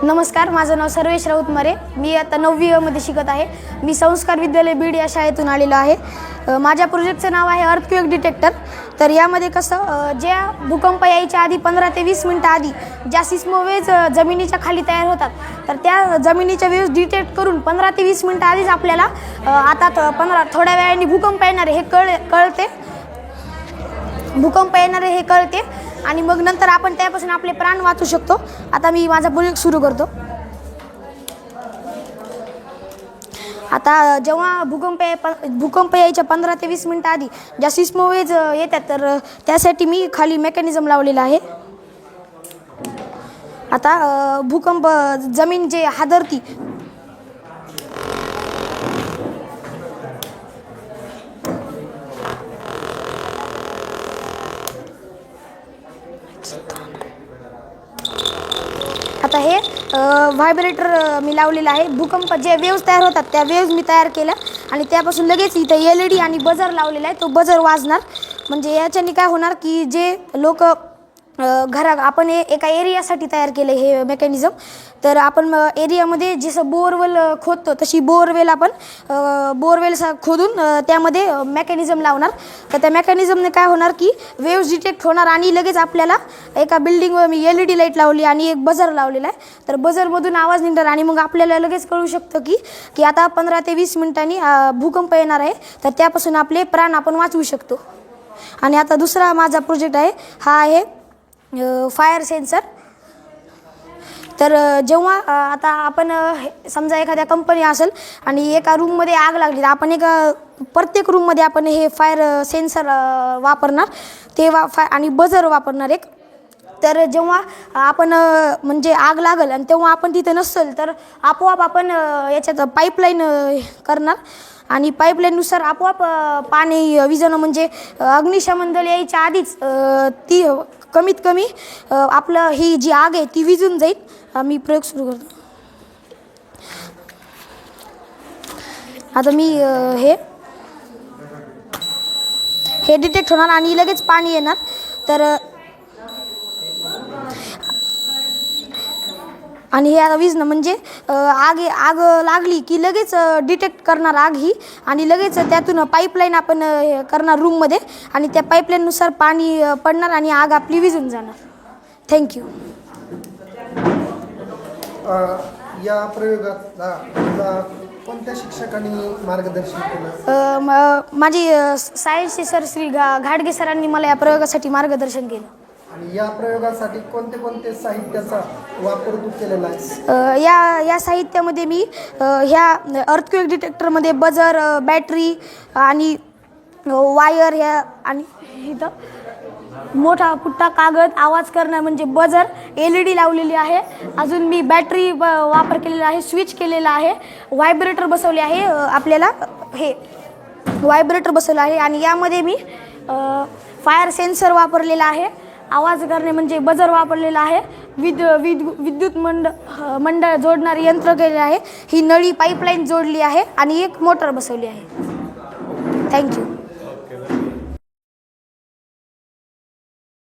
नमस्कार, माझं नाव सर्वेश राऊत मरे. मी आता 9वी मध्ये शिकत आहे. मी संस्कार विद्यालय बीड या शाळेतून आलेलो आहे. माझ्या प्रोजेक्टचं नाव आहे अर्थक्वेक डिटेक्टर. तर यामध्ये कसं ज्या भूकंप यायच्या आधी 15 ते 20 मिनटं आधी ज्या सिस्मोवेव्ज जमिनीच्या खाली तयार होतात, तर त्या जमिनीच्या वेव्ज डिटेक्ट करून 15 ते 20 मिनटं आधीच आपल्याला आता थोड्या वेळाने भूकंप येणार हे कळते. भूकंप येणार हे कळते आणि मग नंतर आपण त्यापासून आपले प्राण वाचू शकतो. आता मी माझा प्रोजेक्ट सुरू करतो. आता जेव्हा भूकंप यायच्या 15 ते 20 मिनटं आधी ज्या सिस्मोवेव्ज येतात, तर त्यासाठी मी खाली मेकॅनिझम लावलेला आहे. आता भूकंप जमीन जे हादरती, आता हे व्हायब्रेटर मी लावलेलं आहे. भूकंप जे वेव्ज तयार होतात त्या वेव्ज मी तयार केल्या आणि त्यापासून लगेच इथं LED आणि बजर लावलेला आहे. तो बजर वाजणार म्हणजे याच्याने काय होणार की जे लोक आपण एका एरियासाठी तयार केलं हे मेकॅनिझम. तर आपण एरियामध्ये जसं बोरवेल खोदतो तशी बोरवेल आपण बोरवेल खोदून त्यामध्ये मेकॅनिझम लावणार. तर त्या मेकॅनिझमने काय होणार की वेव्ज डिटेक्ट होणार आणि लगेच आपल्याला एका बिल्डिंगवर मी LED लाईट लावली आणि एक बजर लावलेला आहे. तर बजरमधून आवाज निघणार आणि मग आपल्याला लगेच कळू शकतं की आता 15 ते 20 मिनिटांनी भूकंप येणार आहे. तर त्यापासून आपले प्राण आपण वाचवू शकतो. आणि आता दुसरा माझा प्रोजेक्ट आहे, हा आहे फायर सेन्सर. तर जेव्हा आता आपण समजा एखाद्या कंपनी असेल आणि एका रूममध्ये आग लागली, तर आपण प्रत्येक रूममध्ये आपण हे फायर सेन्सर वापरणार ते आणि बजर वापरणार एक. तर जेव्हा आपण म्हणजे आग लागल आणि तेव्हा आपण तिथे नसेल, तर आपोआप आपण याच्यात पाईपलाईन करणार आणि पाईपलाईननुसार आपोआप पाणी विझवणं म्हणजे अग्निशमन दल यायच्या आधीच ती कमीत कमी आपलं ही जी आग आहे ती विझून जाईल. मी प्रयोग सुरू करतो. आता मी हे डिटेक्ट होणार आणि लगेच पाणी येणार. तर आणि हे आता विझणं म्हणजे आग लागली की लगेच डिटेक्ट करणार आग ही आणि लगेच त्यातून पाईपलाईन आपण करणार रूममध्ये आणि त्या पाईपलाईननुसार पाणी पडणार आणि आग आपली विझून जाणार. थँक्यू. या प्रयोगाला कोणत्या शिक्षकांनी मार्गदर्शन केलं? माझी सायन्सचे सर श्री घाडगे सरांनी मला या प्रयोगासाठी मार्गदर्शन केलं. आणि या प्रयोगासाठी कोणते साहित्याचा वापर तू केलेला आहे? या साहित्यामध्ये मी ह्या अर्थक्वेक डिटेक्टरमध्ये बजर, बॅटरी आणि वायर ह्या आणि इथं मोठा पुट्टा कागद आवाज करणं म्हणजे बजर, LED लावलेली आहे. अजून मी बॅटरी वापर केलेला आहे, स्विच केलेला आहे, व्हायब्रेटर बसवले आहे. आपल्याला हे व्हायब्रेटर बसवलं आहे आणि यामध्ये मी फायर सेन्सर वापरलेला आहे. आवाज करणे म्हणजे बजर वापरलेला आहे. विद्युत मंडळ जोडणारे यंत्र केले आहे. ही नळी पाईपलाईन जोडली आहे आणि एक मोटर बसवली आहे. थँक्यू.